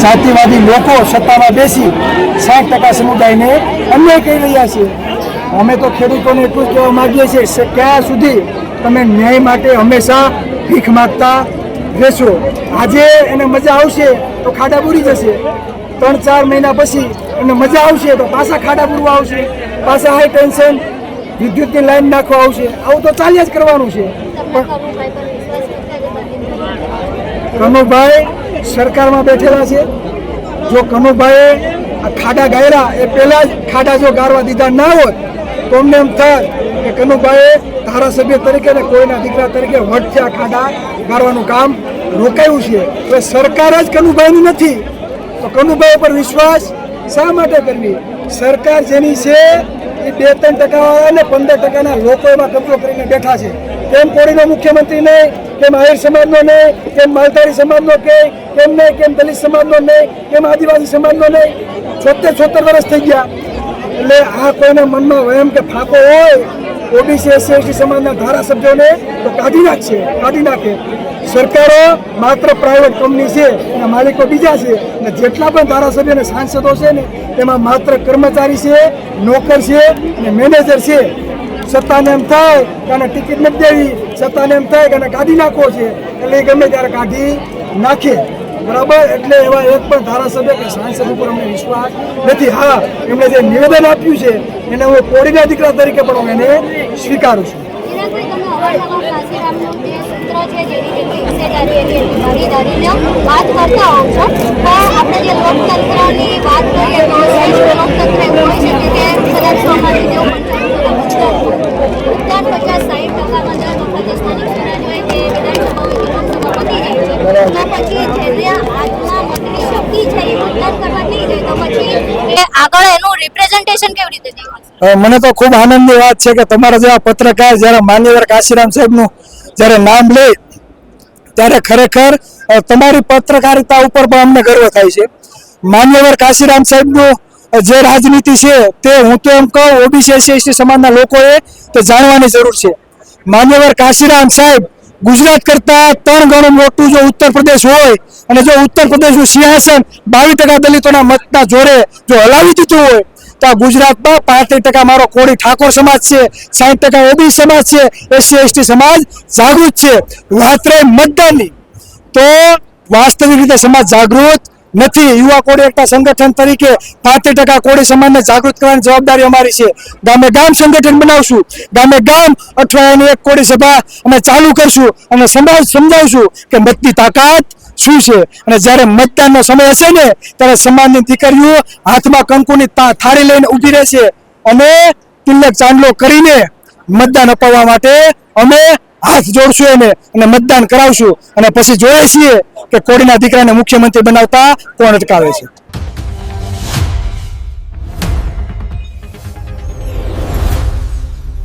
જાતિવાદી લોકો સત્તામાં બેસી 60% સમુદાયને અન્યાય કરી રહ્યા છે। અમે તો ખેડૂતોને એટલું જ કહેવા માગીએ છીએ કે ક્યાં સુધી તમે ન્યાય માટે હંમેશા ભીખ માગતા રહેશો। આજે એને મજા આવશે તો ખાડા પૂરી જશે, 3-4 મહિના પછી એને મજા આવશે તો પાછા ખાડા પૂરવા આવશે, પાછા હાઈ ટેન્શન વિદ્યુતની લાઈન નાખવા આવશે। આવું તો ચાલ્યા જ કરવાનું છે। પણ કનુભાઈ સરકારમાં બેઠેલા છે। જો કનુભાઈએ આ ખાડા ગાયરા એ પહેલા જ ખાડા જો ગારવા દીધા ના હોત તો અમને એમ થાય કે કનુભાઈએ ધારાસભ્ય તરીકે ને કોઈના દીકરા તરીકે વટથી આ ખાડા ગારવાનું કામ રોકાયું છે। હવે સરકાર જ કનુભાઈની નથી તો કનુભાઈ પર વિશ્વાસ શા માટે કરવી? સરકાર જેની છે એ 2-3% અને 15%ના લોકો એમાં કબજો કરીને બેઠા છે। કેમ કોળીનો મુખ્યમંત્રી નહીં, કેમ આહિર સમાજનો નહીં, કેમ માલધારી સમાજનો કેમ નહીં, કેમ દલિત સમાજનો નહીં, કેમ આદિવાસી સમાજનો નહીં? 76 વર્ષ થઈ ગયા। એટલે આ કોઈના મનમાં વહેમ કે ફાંકો હોય ઓબીસી SC ST સમાજના ધારાસભ્યોને તો કાઢી નાખે। સરકારો માત્ર પ્રાઇવેટ કંપની છે, એના માલિકો બીજા છે, અને જેટલા પણ ધારાસભ્ય અને સાંસદો છે ને તેમાં માત્ર કર્મચારી છે, નોકર છે અને મેનેજર છે। સત્તાને એમ થાય કે આને ટિકિટ નથી દેવી, સત્તાને એમ થાય કે આને કાઢી નાખવો છે, એટલે એ ગમે ત્યારે કાઢી નાખે। બરાબર, એટલે એવા એક પણ ધારાસભ્ય કે સાંસદ ઉપર અમને વિશ્વાસ નથી। હા, એમણે જે નિવેદન આપ્યું છે એને હું કોળીના દીકરા તરીકે પણ હું એને સ્વીકારું છું। વાત કરતા હોવ છો તો આપણે જે લોકતંત્રની વાત કરીએ તો શ્રેષ્ઠ લોકતંત્ર એવું હોય છે કે કદાચ સોમાલી જેવું મતદાન 50-60% દર વખતે સ્થાનિક સ્વરાજ હોય કે વિધાનસભા હોય કે લોકસભા પતી જાય છે તો પછી જેને હાથમાં મતની શક્તિ છે એ મતદાન કરવા નહીં જાય તો પછી એ આગળ એનું રિપ્રેઝન્ટેશન કેવી રીતે દેખાશે? મને તો ખૂબ આનંદની વાત છે કે તમારા જેવા પત્રકાર જ્યારે માન્યવર કાશીરામ સાહેબનું જ્યારે નામ લે ત્યારે ખરેખર તમારી પત્રકારિતા ઉપર પણ અમને ગર્વ થાય છે। માન્યવર કાશીરામ સાહેબનું જે રાજનીતિ છે તે હું તો એમ કહું ઓબીસી SC ST સમાજના લોકોએ તે જાણવાની જરૂર છે। માન્યવર કાશીરામ સાહેબ ગુજરાત કરતા 3 ગણું મોટું જો ઉત્તર પ્રદેશ હોય અને જો ઉત્તર પ્રદેશનું સિંહાસન 22% દલિતોના મતના જોરે જો હલાવી દીધું હોય તો આ ગુજરાતમાં 35% મારો કોળી ઠાકોર સમાજ છે, 60% ઓબીસી સમાજ છે, SC ST સમાજ જાગૃત છે। વાત રહી મતદાનની તો વાસ્તવિક રીતે સમાજ જાગૃત નથી। યુવા કોળી એકતા સંગઠન તરીકે 35% કોળી સમાજને જાગૃત કરવાની જવાબદારી અમારી છે। ગામે ગામ સંગઠન બનાવશું, ગામે ગામ અઠવાડિયાની એક કોળી સભા અમે ચાલુ કરશું અને સમજાવશું કે મતની તાકાત શું છે। અને જ્યારે મતદાનનો સમય હશે ને ત્યારે સમાજની દીકરીઓ હાથમાં કંકુની થાળી લઈને ઊભી રહેશે અને તિલક ચાંદલો કરીને મતદાન અપાવવા માટે અમે હાથ જોડશું એને અને મતદાન કરાવશું અને પછી જોઈએ છીએ કે કોળીના દીકરાને મુખ્યમંત્રી બનાવતા કોણ અટકાવે છે।